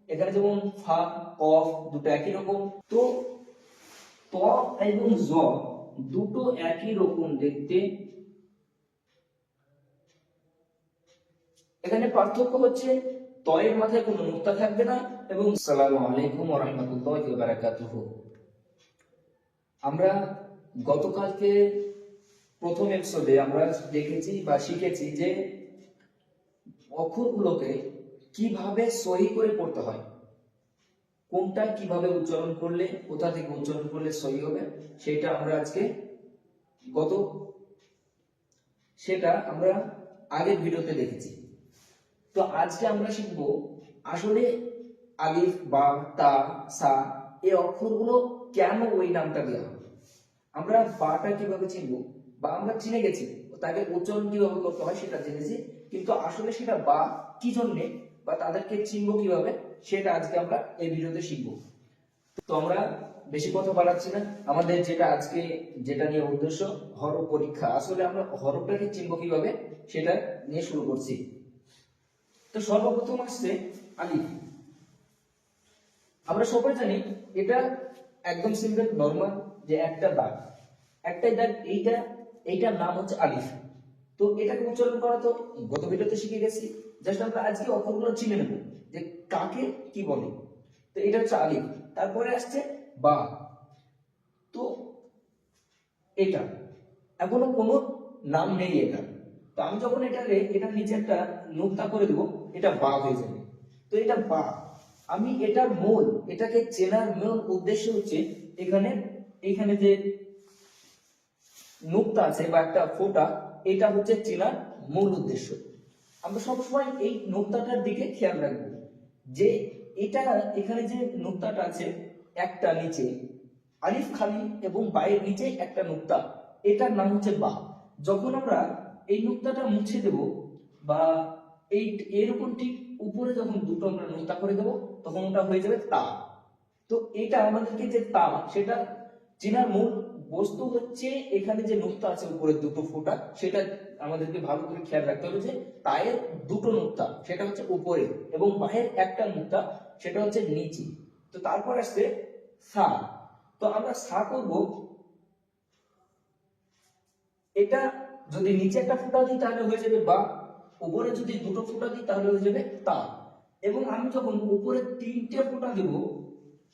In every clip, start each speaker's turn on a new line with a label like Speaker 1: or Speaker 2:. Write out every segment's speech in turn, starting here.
Speaker 1: এখানে যেমন ফা কফ দুটো একই রকম, তো ত এবং জ দুটো একই রকম দেখতে। এখানে পার্থক্য হচ্ছে তয়ের মাথায় কোনো নুক্তা থাকবে না এবং আসসালামু আলাইকুম ওয়া রাহমাতুল্লাহি ওয়া বারাকাতুহু। আমরা গতকালকে প্রথম এপিসোডে আমরা দেখেছি বা শিখেছি যে অক্ষরগুলোকে কিভাবে সহি করে পড়তে হয়, কোনটা কিভাবে উচ্চারণ করলে, কোথা থেকে উচ্চারণ করলে সহি হবে, সেটা আমরা আজকে সেটা আমরা আগের ভিডিওতে দেখেছি। তো আজকে আমরা শিখবো আসলে আলিফ বা তা সা এই অক্ষরগুলো কেন ওই নামটা দেওয়া হয়। আমরা বাটা কিভাবে চিনবো বা আমরা চিনে গেছি তাকে উচ্চারণ কিভাবে করতে হয় সেটা জেনেছি, কিন্তু আসলে সেটা বা কি জন্যে বা তাদেরকে চিনবো কিভাবে সেটা আজকে আমরা এই ভিডিওতে শিখবো। তো আমরা বেশি কথা বাড়াচ্ছি না, আমাদের যেটা নিয়ে উদ্দেশ্য হরফ পরীক্ষা। আসলে আমরা হরফটাকে চিনবো কিভাবে সেটা নিয়ে শুরু করছি। তো সর্বপ্রথম আসছে আলিফ। আমরা সবাই জানি এটা একদম সিম্পল নরমাল যে একটা দাগ, একটাই দাগ, এইটার নাম হচ্ছে আলিফ। তো এটাকে উচ্চারণ করা তো গত ভিডিওতে শিখে গেছি, জাস্ট আমরা আজকে অক্ষরগুলো চিনে নেব যে কাকে কি বলে। তো এটা হচ্ছে আলিফ। তারপরে আসছে বা। তো এটা এখনো কোনো নাম নেই এটা, তো আমি যখন এটার নিচে একটা নুক্তা করে দেবো এটা বা হয়ে যাবে। তো এটা বা, আমি এটার মূল, এটাকে চেনার মূল উদ্দেশ্য হচ্ছে এখানে যে নুক্তা আছে বা একটা ফোঁটা, এটা হচ্ছে চেনার মূল উদ্দেশ্য। আমরা সবসময় এই নুক্তাটার দিকে খেয়াল রাখবো যে এটা এখানে যে নুক্তাটা আছে একটা নিচে আলিফ খালি এবং বায়ের নিচে একটা নুক্তা, এটার নাম হচ্ছে বা। যখন আমরা এই নুক্তাটা মুছে দেব বা এই এরকম ঠিক উপরে যখন দুটো আমরা নুক্তা করে দেব তখন ওটা হয়ে যাবে তা। তো এটা আমাদেরকে যে তা সেটা চেনার মূল বস্তু হচ্ছে এখানে যে নুক্তা আছে উপরে দুটো ফোঁটা, সেটা আমাদেরকে ভালো করে খেয়াল রাখতে হবে যে তায়ের দুটো নুক্তা সেটা হচ্ছে উপরে এবং বাহের একটা নুক্তা সেটা হচ্ছে নিচে। তো তারপর আসছে সা। তো আমরা সা করব, এটা যদি নিচে একটা ফোঁটা দিই তাহলে হয়ে যাবে বা, উপরে যদি দুটো ফোঁটা দিই তাহলে হয়ে যাবে তা। এবং আমি যখন উপরে তিনটে ফোঁটা দেব,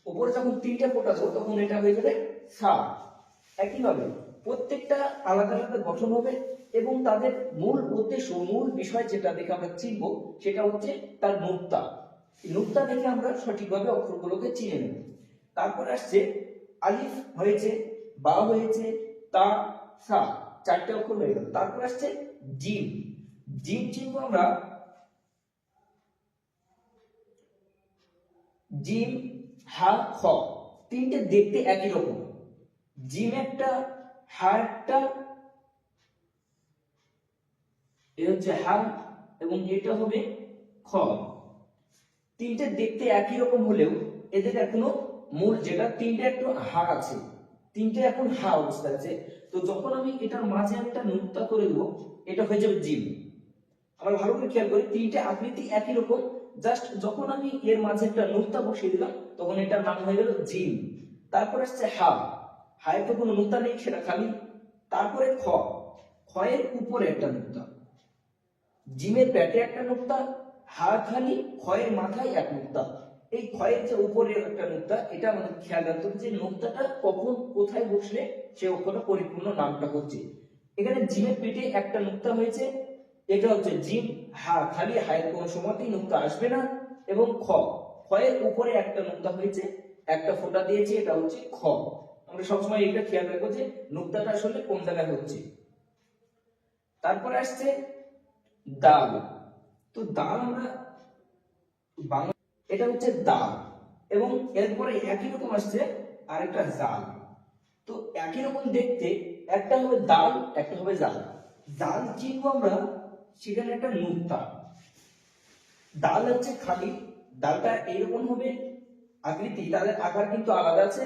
Speaker 1: উপরে যখন তিনটে ফোঁটা দেবো তখন এটা হয়ে যাবে সা। একইভাবে প্রত্যেকটা আলাদা আলাদা গঠন হবে এবং তাদের মূল উদ্দেশ্য, মূল বিষয় যেটা দেখে আমরা চিনব সেটা হচ্ছে তার নুক্তা। নুক্তা দেখে আমরা সঠিকভাবে অক্ষরগুলোকে চিনে নেব। তারপর আসছে আলিফ হয়েছে, বা হয়েছে, তা, সা, চারটে অক্ষর হয়ে গেল। তারপর আসছে জিম। জিম চিনবো আমরা জিম, হা, খ, তিনটে দেখতে একই রকম। জিম একটা, হা একটা, এটা হচ্ছে হা এবং এটা হবে খ। তিনটে দেখতে একই রকম হলেও এদের এখনো মূল যেটা তিনটে একটু হা আছে, তিনটে এখন হা অবস্থা আছে। তো যখন আমি এটার মাঝে একটা নুক্তা করে দেবো এটা হয়ে যাবে জিম। আমরা ভালো করে খেয়াল করি তিনটে আকৃতি একই রকম, জাস্ট যখন আমি এর মাঝে একটা নুক্তা বসিয়ে দিলাম তখন এটার নাম হয়ে গেল জিম। তারপর আসছে হা, হায় তো কোনো নুক্তা নেই সেটা খালি। তারপরে খ, খয়ের উপরে একটা নুক্তা, জিমের পেটে একটা নুক্তা, হা খালি, ক্ষয়ের মাথায় এক নুক্তা। এই ক্ষয়ের যে উপরে একটা নুক্তা এটা আমাদের খেয়াল রাখতে হবে যে নুক্তাটা কখন কোথায় বসলে সে অক্ষরটা পরিপূর্ণ নামটা হচ্ছে। এখানে জিমের পেটে একটা নুক্তা হয়েছে, এটা হচ্ছে জিম। হা খালি, হায়ের কোনো সময়তেই নুক্তা আসবে না। এবং খ, ক্ষয়ের উপরে একটা নুক্তা হয়েছে, একটা ফোঁটা দিয়েছে, এটা হচ্ছে খ। আমরা সবসময় এটা খেয়াল রাখবো যে নুক্তাটা আসলে কোন জায়গায় হচ্ছে। তারপরে আসছে দাল। তো দাল আমরা বাংলা, এটা হচ্ছে দাল এবং এরপরে একই রকম আসছে আরেকটা জাল। তো একই রকম দেখতে, একটা হবে দাল একটা হবে জাল। জাল চিনবো আমরা সেখানে একটা নুক্তা, ডাল হচ্ছে খালি, ডালটা এইরকম হবে আকৃতি, তাদের আকার কিন্তু আলাদা আছে।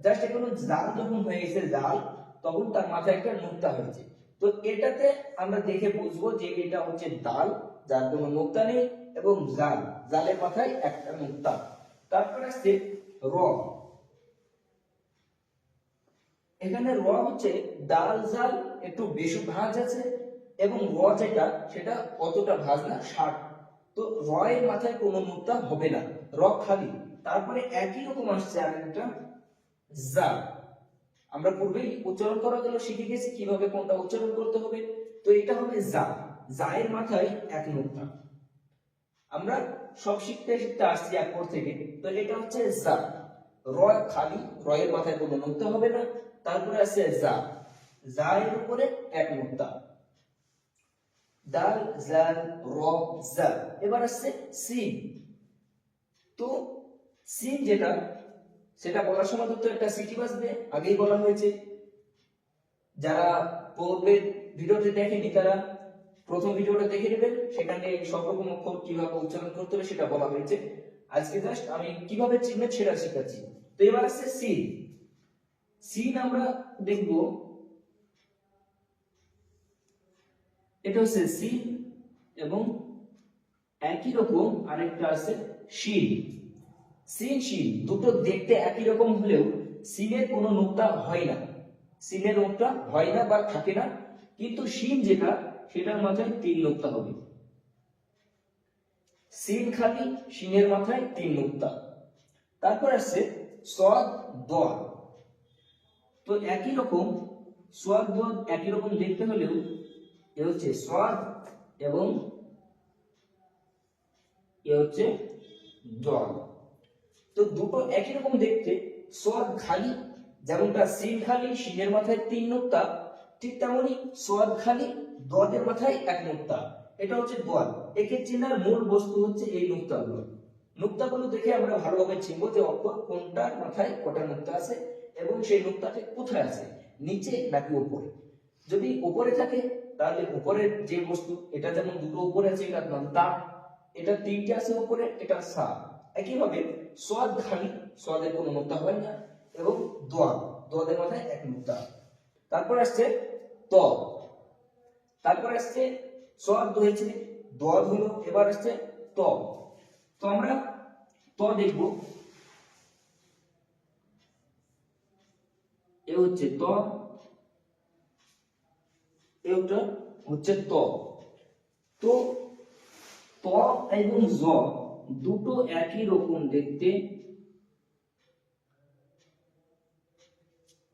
Speaker 1: জাস্ট এখনো জাল যখন হয়ে গেছে জাল, তখন তার মাথায় একটা নুক্তা হয়েছে। তো এটাতে আমরা দেখে বুঝবো যে এটা হচ্ছে ডাল যার কোনো নুক্তা নেই এবং জাল, জালের মাথায় একটা নুক্তা। আসছে র। এখানে র হচ্ছে ডাল জাল একটু বেশি ভাঁজ আছে এবং র যেটা সেটা অতটা ভাঁজ না, ষাট। তো র এর মাথায় কোনো নুক্তা হবে না, র খালি। তারপরে একই রকম আসছে আরেকটা জা। আমরা পূর্বেই উচ্চারণ করা গেল শিখে গেছি কিভাবে কোনটা উচ্চারণ করতে হবে। তো এটা হবে জা, জা এর মাথায় এক নুক্তা। আমরা সব শিখতে শিখতে আসছি এক পর থেকে। তো এটা হচ্ছে জা, র খালি, র এর মাথায় কোনো নুক্তা হবে না। তারপরে আছে জা, জা এর উপরে এক নুক্তা। দাল জাল র জা। এবার আসছে সিন। তো সিন যেটা, সেটা বলার সময় তো একটা সিটি বাজবে, আগেই বলা হয়েছে। যারা পূর্বের ভিডিওতে দেখেনি তারা প্রথম ভিডিওটা দেখে নেবেন, সেখানে সব রকম অক্ষর কিভাবে উচ্চারণ করতে হবে সেটা বলা হয়েছে। আজকে জাস্ট আমি কিভাবে চিনবেন সেটা শেখাচ্ছি। তো এবার আসছে সিন। সিন আমরা দেখব, এটা হচ্ছে সিন এবং একই রকম আরেকটা আছে শিন। সিন শিন দুটো দেখতে একই রকম হলেও সিনের কোনো নুক্তা হয় না, সিনের নুক্তা হয় না বা থাকে না। কিন্তু শিন যেটা, সেটার মাথায় তিন নুক্তা হবে। সিন খালি, শিনের মাথায় তিন নুক্তা। তারপর আসছে সদ দর। তো একই রকম সোয়াদ দর একই রকম দেখতে হলেও এ হচ্ছে সোয়াদ এবং এ হচ্ছে দর। তো দুটো একই রকম দেখতে, সোয়াদ খালি যেমনটা সিন খালি, শিনের মাথায় তিন নুক্তা, ঠিক তেমনি সোয়াদ খালি, দদের মাথায় এক নুক্তা। এটা হচ্ছে দোয়াল। একে চেনার মূল বস্তু হচ্ছে এই নুক্তাগুলো। নুক্তাগুলো দেখে আমরা ভালোভাবে চিনবো যে অক্ষর কোনটার মাথায় কটা নুক্তা আছে এবং সেই নুক্তাটি কোথায় আছে, নিচে নাকি উপরে। যদি উপরে থাকে তাহলে উপরের যে বস্তু, এটা যেমন দুটো উপরে আছে এটার নাম তা, এটা তিনটে আছে উপরে, এটা সা। একইভাবে সোয়াদ খালি, সোয়াদের কোনো নুক্তা হয় না, এবং দোয়াদ, দোয়াদের মাথায় এক নুক্তা। তারপর আসছে ত। তারপর আসছে সোয়াদ হয়েছে, দোয়াদ হলো, এবার আসছে ত। তো আমরা ত দেখব। এ হচ্ছে ত, এটা হচ্ছে ত। তো ত এবং জ দুটো একই রকম দেখতে।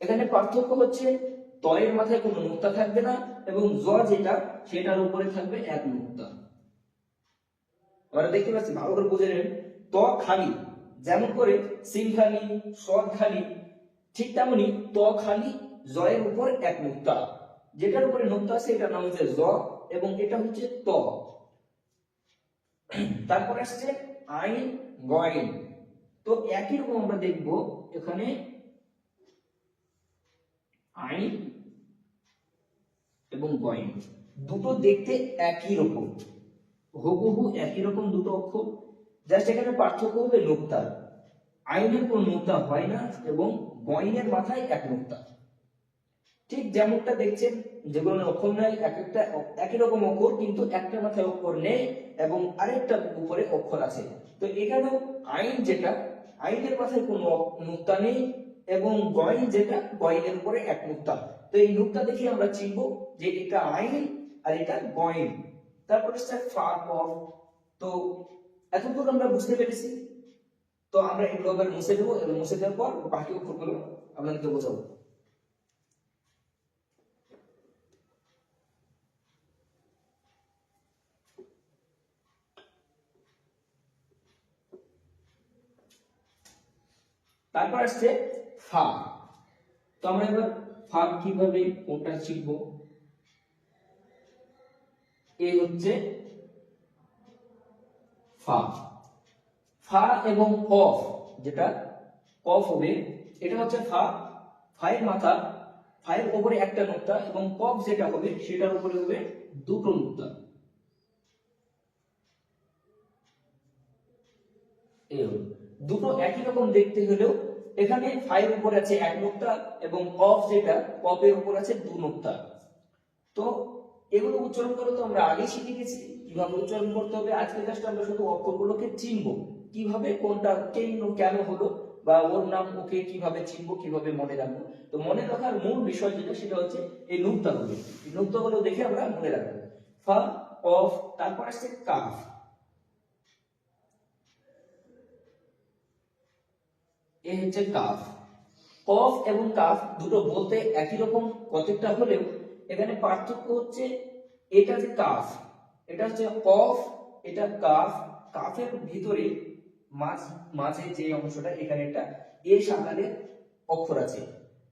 Speaker 1: এখানে পার্থক্য হচ্ছে ত এর মাথায় কোনো নুক্তা থাকবে না এবং জ যেটা সেটার উপরে থাকবে এক নুক্তা। আমরা দেখতে পাচ্ছি, ভালো করে বুঝে নেবেন। ত খালি, যেমন করে সিন খালি, সদ খালি, ঠিক তেমনি ত খালি, জ এর উপর এক নুক্তা। যেটার উপরে নুক্তা আছে এটার নাম হচ্ছে জ এবং এটা হচ্ছে ত। তারপর আসছে আইন গয়েন। তো একই রকম আমরা দেখব এখানে আইন এবং গয়েন দুটো দেখতে একই রকম, হুবহু একই রকম দুটো অক্ষর, জাস্ট এখানে পার্থক্য হবে নুক্তার। আইনের কোন নুক্তা হয় না এবং গয়েনের মাথায় এক নুক্তা। ঠিক যেমনটা দেখছেন, যেগুলো অক্ষর নাই, এক একটা একই রকম অক্ষর কিন্তু একটা মাথায় অক্ষর নেই এবং আরেকটা উপরে অক্ষর আছে। তো এখানেও আইন যেটা, আইনের মাথায় কোনো নুক্তা নেই এবং গয়েন যেটা, গয়েনের উপরে এক নুক্তা। তো এই নুক্তা দেখে আমরা চিনব যে এটা আইন আর এটা গয়েন। তারপর হচ্ছে ফা কফ। তো এতদূর আমরা বুঝতে পেরেছি। তো আমরা এগুলো আবার মুছে দেবো এবং মুছে দেওয়ার পর বাকি অক্ষরগুলো আপনাদেরকে বোঝাবো। তারপর আসছে ফা। তো আমরা এবার ফা কিভাবে কোনটা শিখব। এই হচ্ছে ফা। ফা এবং কফ, যেটা কফ হবে, এটা হচ্ছে ফা। ফায়ের মাথা, ফায়ের উপরে একটা নুক্তা এবং কফ যেটা হবে সেটার উপরে হবে দুটো নুক্তা। এই হলো, দুটো একই রকম দেখতে হলেও এখানে ফায়ের উপরে আছে এক নুক্তা এবং কফ যেটা, কফের উপর আছে দু নুক্তা। তো এগুলো উচ্চারণ করে তো আমরা আগে শিখে গেছি কিভাবে উচ্চারণ করতে হবে। আজকে জাস্ট আমরা শুধু অক্ষরগুলোকে চিনবো কিভাবে কোনটা কেন হলো বা ওর নাম ওকে কিভাবে চিনবো, কিভাবে মনে রাখবো। তো মনে রাখার মূল বিষয় যেটা সেটা হচ্ছে এই নুক্তাগুলো। এই নুক্তাগুলো দেখে আমরা মনে রাখবো। ফা, কফ, তারপর আসছে কাফ। এ হচ্ছে কাফ। কফ এবং কাফ দুটো বলতে একই রকম কতটা হলেও এখানে পার্থক্য হচ্ছে এটা যে কাফ, এটা হচ্ছে কফ, এটা কাফ। কাফের ভিতরে মাঝে যে অংশটা এখানে একটা এ সাকারের অক্ষর আছে,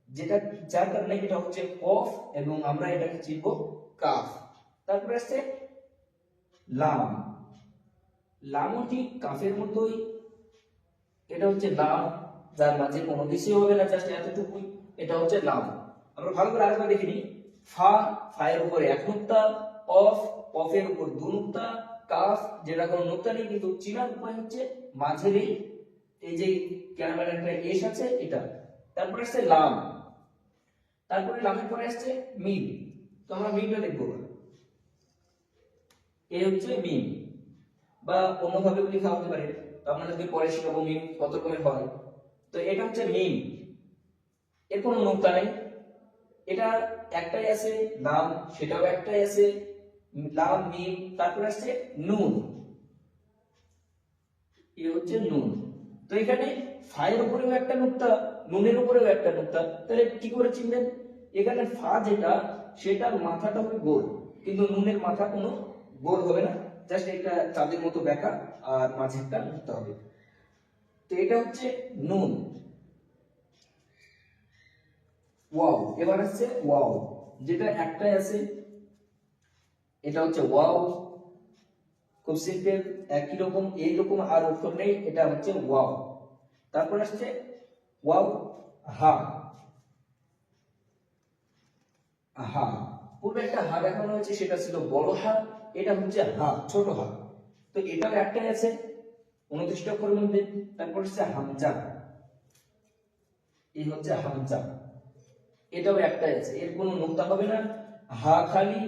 Speaker 1: যেটা যার কারণে এটা হচ্ছে কফ এবং আমরা এটাকে চিনব কাফ। তারপরে আছে লাম। লামও ঠিক কাফের মতোই, এটা হচ্ছে লাম, যার মাঝে কোনো কিছু হবে না, জাস্ট এতটুকুই, এটা হচ্ছে লাম। আমরা ভালো করে আরেকবার দেখে নিই। ফা, ফায়ের উপরে এক নুক্তা, অফ, অফের উপর দু নুক্তা, কাফ যেটা কোনো নুক্তা নেই কিন্তু চিনার উপায় হচ্ছে মাঝের এই যে ক্যারামেল একটা এস আছে এটা। তারপরে আসছে লাম, তারপরে লামের পরে আসছে মিম। তো আমরা মিমটা দেখবো, এ হচ্ছে মিম, বা অন্যভাবে লেখা হতে পারে। তো আপনাদেরকে পরে শেখাবো মিম কত রকমের হয়। তো এটা হচ্ছে মিম, এর কোনো নোক্তা নেই, এটা একটাই আছে নাম, সেটাও একটাই আছে লাম মিম। তারপর আসছে নুন, এ হচ্ছে নুন। তো এখানে ফায়ের উপরেও একটা নুক্তা, নুনের উপরেও একটা নুক্তা, তাহলে কি করে চিনবেন? এখানে ফা যেটা সেটার মাথাটা হবে গোল, কিন্তু নুনের মাথা কোনো গোল হবে না, জাস্ট একটা চাঁদের মতো বেঁকা আর মাঝে একটা নুক্তা হবে। তো এটা হচ্ছে নুন। ওয়াও, এবার আসছে ওয়াও, যেটা একটাই আছে, এটা হচ্ছে ওয়াও। খুব সিম্পল, একই রকম, এইরকম আর অক্ষর নেই, এটা হচ্ছে ওয়াও। তারপর আসছে ওয়াও হা। হা, পূর্বে একটা হা দেখানো হয়েছে, সেটা ছিল বড় হা, এটা হচ্ছে হা, ছোট হা। তো এটাও একটাই আছে 29 অক্ষরের মধ্যে। তারপর হচ্ছে হামজা, এই হচ্ছে হামজা, এটাও একটাই আছে, এর কোনো নোক্তা হবে না, হা খালি,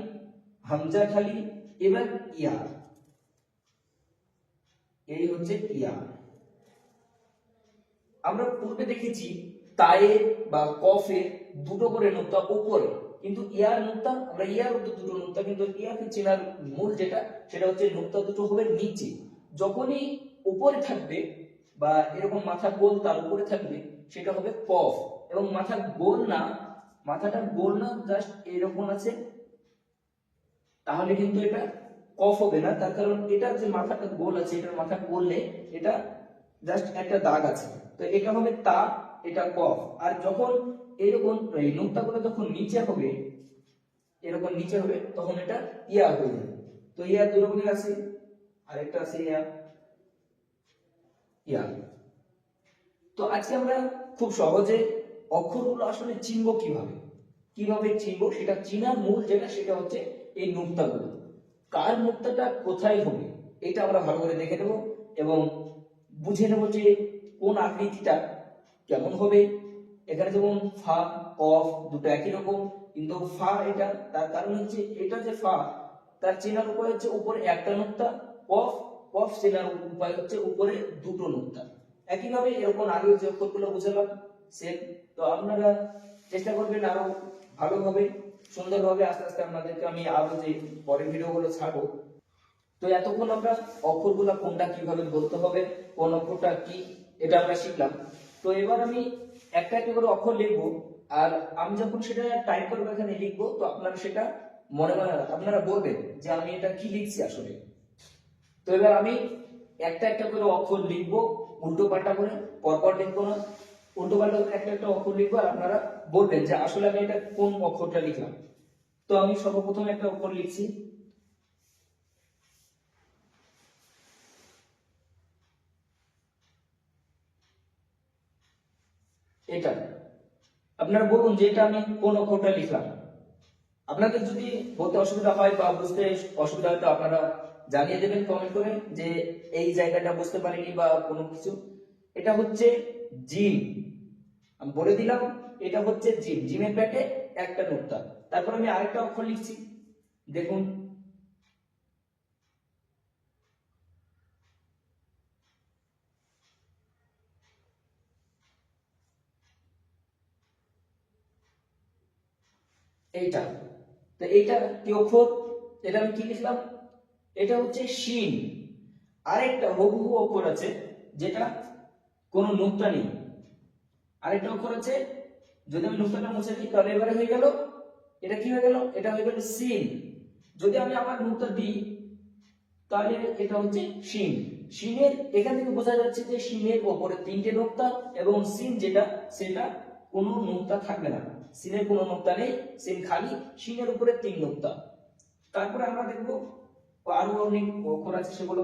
Speaker 1: হামজা খালি। এবার ইয়া, এই হচ্ছে ইয়া। আমরা পূর্বে দেখেছি তায়ে বা কফে দুটো করে নোক্তা উপরে, কিন্তু ইয়ার নোক্তা, আমরা ইয়ার দুটো নোক্তা, কিন্তু ইয়াকে চেনার মূল যেটা সেটা হচ্ছে নোক্তা দুটো হবে নিচে। যখনই উপরে থাকবে বা এরকম মাথা গোল তার উপরে থাকবে সেটা হবে কফ, এবং মাথা গোল না, মাথাটা গোল না, জাস্ট এরকম আছে, তাহলে কিন্তু এটা কফ হবে না। তার কারণ এটার যে মাথাটা গোল আছে, এটার মাথা গোল নেই, এটা জাস্ট একটা দাগ আছে, তো এটা হবে তা, এটা কফ। আর যখন এরকম এই নোক্তাগুলো যখন নিচে হবে, এরকম নিচে হবে, তখন এটা ইয়া হয়ে যাবে। তো ইয়া দুই রকমের আছে, আরেকটা আছে ইয়া, ইয়া। তো আজকে আমরা খুব সহজে অক্ষরগুলো আসলে চিনবো কিভাবে, কিভাবে চিনবো, সেটা চিনার মূল যেটা সেটা হচ্ছে এই নুক্তাগুলো, কার নুক্তাটা কোথায় হবে এটা আমরা ভালো করে দেখে নেব এবং বুঝে নেব যে কোন আকৃতিটা কেমন হবে। এখানে যেমন ফা, কফ দুটো একই রকম, কিন্তু ফা এটা, তার কারণ হচ্ছে এটা যে ফা, তার চেনার উপায় হচ্ছে উপরে একটা নুক্তা, কফ, কফ চেনার উপায় হচ্ছে উপরে দুটো নুক্তা। একইভাবে এরকম আগে যে অক্ষরগুলো বুঝালাম সেম। তো আপনারা চেষ্টা করবেন আরো ভালোভাবে, সুন্দরভাবে। আস্তে আস্তে আপনাদেরকে আমি আরো যে পরের ভিডিওগুলো ছাড়বো। তো এতক্ষণ আমরা অক্ষরগুলো কোনটা কিভাবে বলতে হবে, কোন অক্ষরটা কি, এটা আমরা শিখলাম। তো এবার আমি একটা একটা করে অক্ষর লিখবো, আর আমি যখন সেটা টাইপ করবো এখানে লিখবো, তো আপনারা সেটা মনে মনে আপনারা বলবেন যে আমি এটা কি লিখছি আসলে। তো এবার আমি একটা একটা করে অক্ষর লিখবো, উল্টো পাল্টা করে, পরপর লিখবো না, উল্টো পাল্টা করে একটা একটা অক্ষর লিখবো, আর আপনারা বলবেন যে আসলে আমি এটা কোন অক্ষরটা লিখলাম। তো আমি সর্বপ্রথম একটা অক্ষর লিখছি, এটা। আপনারা বলুন যে এটা আমি কোন অক্ষরটা লিখলাম। আপনাদের যদি বলতে অসুবিধা হয় বা বুঝতে অসুবিধা হয়, তো আপনারা জানিয়ে দেবেন কমেন্ট করে যে এই জায়গাটা বুঝতে পারিনি বা কোনো কিছু। এটা হচ্ছে জিম, আমি বলে দিলাম, এটা হচ্ছে জিম, জিমের প্যাটে একটা নোক্তা। তারপর আমি আরেকটা অক্ষর লিখছি, দেখুন, এইটা। তো এইটা কি অক্ষর? এটা আমি কি লিখলাম? এটা হচ্ছে শিন। আরেকটা হুবহু অক্ষর আছে যেটা কোনো নুক্তা নেই। আরেকটা অক্ষর আছে, যদি আমি নুক্তাটা মুছে দিই তাহলে এবারে হয়ে গেল, এটা কি হয়ে গেল? এটা হয়ে গেল সিন। যদি আমি আবার নুক্তা দিই তাহলে এটা হচ্ছে শিন। শিনের এখান থেকে বোঝা যাচ্ছে যে শিনের উপরে তিনটে নোক্তা এবং সিন যেটা সেটা কোনো নোক্তা থাকবে না। সিনের কোনো নোক্তা নেই, সিন খালি, শিনের উপরে তিন নোক্তা। তারপরে আমরা দেখবো আরো অনেক অক্ষর আছে সেগুলো।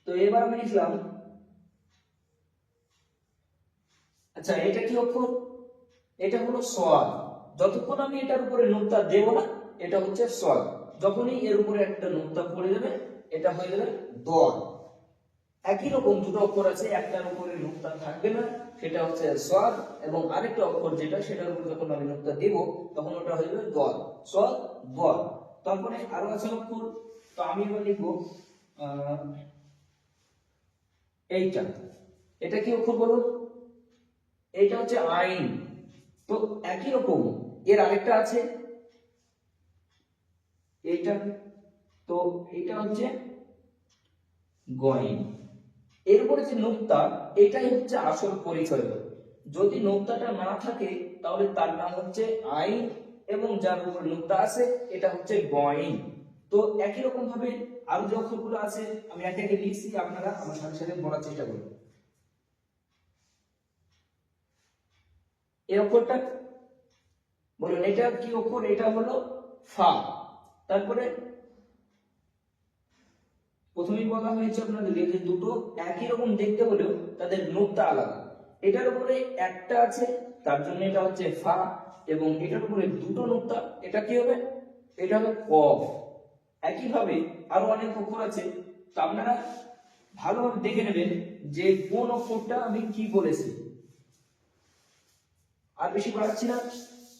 Speaker 1: তো এবার আমি লিখলাম, আচ্ছা এটা কি অক্ষর? এটা হলো সোয়াদ। যতক্ষণ আমি এটার উপরে নোক্তা দেব না এটা হচ্ছে সোয়াদ। যখনই এর উপরে একটা নোক্তা পড়ে যাবে এটা হয়ে যাবে দল। একই রকম দুটো অক্ষর আছে, একটার উপরে নোক্তা থাকবে না সেটা হচ্ছে সোয়াদ, এবং আরেকটা অক্ষর যেটা সেটার উপরে যখন আমি নোক্তা দেব তখন ওটা হয়ে যাবে দল। সোয়াদ দল। তারপরে আরো আছে অক্ষর। তো আমি এবার লিখবো এইটা। এটা কি অক্ষর বলুন? এটা হচ্ছে আইন। তো একই রকম এর আরেকটা আছে এইটা। তো এটা হচ্ছে গয়েন। এরপরে যে নোক্তা, এটাই হচ্ছে আসল পরিচয়। যদি নোক্তাটা না থাকে তাহলে তার নাম হচ্ছে আইন, এবং যার উপর নোক্তা আছে এটা হচ্ছে গয়েন। তো একই রকম ভাবে আরো যে অক্ষরগুলো আছে আমি একে একে লিখছি, আপনারা আমার সাথে সাথে বলার চেষ্টা করুন। এই অক্ষরটা বলুন এটা কি অক্ষর? এটা হলো ফা। তারপরে প্রথমেই বলা হয়েছে আপনাদেরকে যে দুটো একই রকম দেখতে হলেও তাদের নোক্তা আলাদা। এটার উপরে একটা আছে তার জন্য এটা হচ্ছে ফা, এবং এটার উপরে দুটো নোক্তা, এটা কি হবে? এটা হবে কফ। একইভাবে আরো অনেক অক্ষর আছে, তো আপনারা ভালোভাবে দেখে নেবেন যে কোন অক্ষরটা আমি কি বলেছি। আর বেশি বাড়াচ্ছি না।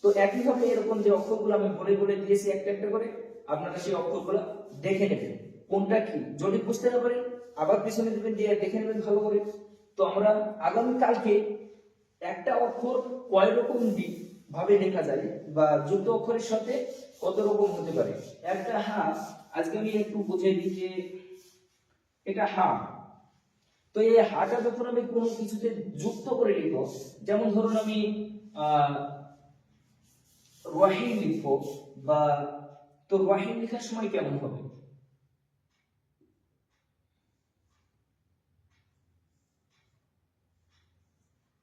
Speaker 1: তো একইভাবে এরকম যে অক্ষরগুলো আমি বলে বলে দিয়েছি একটা একটা করে, আপনারা সেই অক্ষরগুলো দেখে নেবেন কোনটা কি। যদি বুঝতে না পারেন আবার পিছনে দিবেন, দিয়ে দেখে নেবেন ভালো করে। তো আমরা আগামী কালকে একটা অক্ষর কয় রকম ভাবে লেখা যায় বা যুক্ত অক্ষরের সাথে কত রকম হতে পারে। একটা হা, আজকে আমি একটু বুঝিয়ে দিই যে এটা হা। তো এই হাটা যখন আমি কোনো কিছুতে যুক্ত করে লিখবো, যেমন ধরুন আমি রহিম লিখবো, বা তো রহিম লেখার সময় কেমন হবে?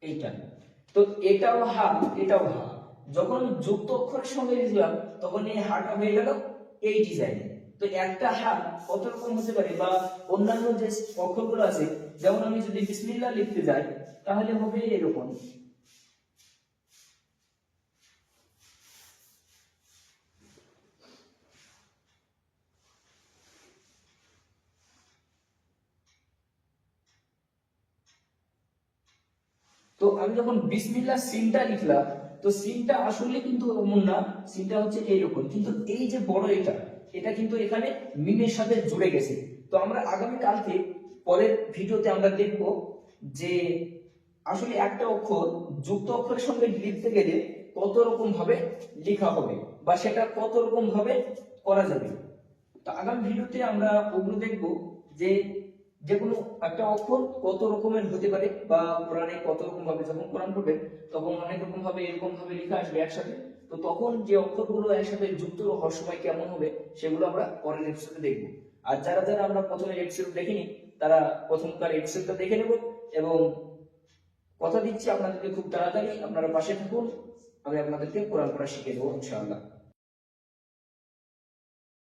Speaker 1: এইটা। তো এটাও হা, এটাও হা। যখন আমি যুক্ত অক্ষরের সঙ্গে লিখলাম তখন এই হাটা হয়ে গেল এই ডিজাইনে। তো একটা হা কত রকম হতে পারে, বা অন্যান্য যে অক্ষরগুলো আছে, যেমন আমি যদি বিসমিল্লাহ লিখতে যাই তাহলে হবে এরকম। তো আমি যখন বিসমিল্লাহ সিনটা লিখলাম, তো সিনটা আসলে কিন্তু এমন না, সিনটা হচ্ছে এইরকম, কিন্তু এই যে বড় এটা, এটা কিন্তু এখানে মিমের সাথে জুড়ে গেছে। তো আমরা আগামী কালকে পরের ভিডিওতে আমরা দেখব যে আসলে একটা অক্ষর যুক্ত অক্ষরের সঙ্গে লিখতে গেলে কত রকম ভাবে লেখা হবে, বা সেটা কত রকম ভাবে করা যাবে। তো আগামী ভিডিওতে আমরা ওগুলো দেখব যে যে কোনো একটা অক্ষর কত রকমের হতে পারে, বা কোরআনে কত রকম ভাবে যখন কোরআন পড়বেন তখন অনেক রকম ভাবে এরকম ভাবে লেখা আসবে একসাথে। তো তখন যে অক্ষরগুলো একসাথে যুক্ত হওয়ার সময় কেমন হবে সেগুলো আমরা পরের এপিসোডে দেখব। আর যারা যারা আমরা প্রথমের এপিসোড দেখিনি তারা প্রথমকার এপিসোডটা দেখে নেব, এবং কথা দিচ্ছি আপনাদেরকে খুব তাড়াতাড়ি আপনারা পাশে থাকুন, আমি আপনাদেরকে কোরআন পড়া শিখিয়ে দেবো ইনশাআল্লাহ।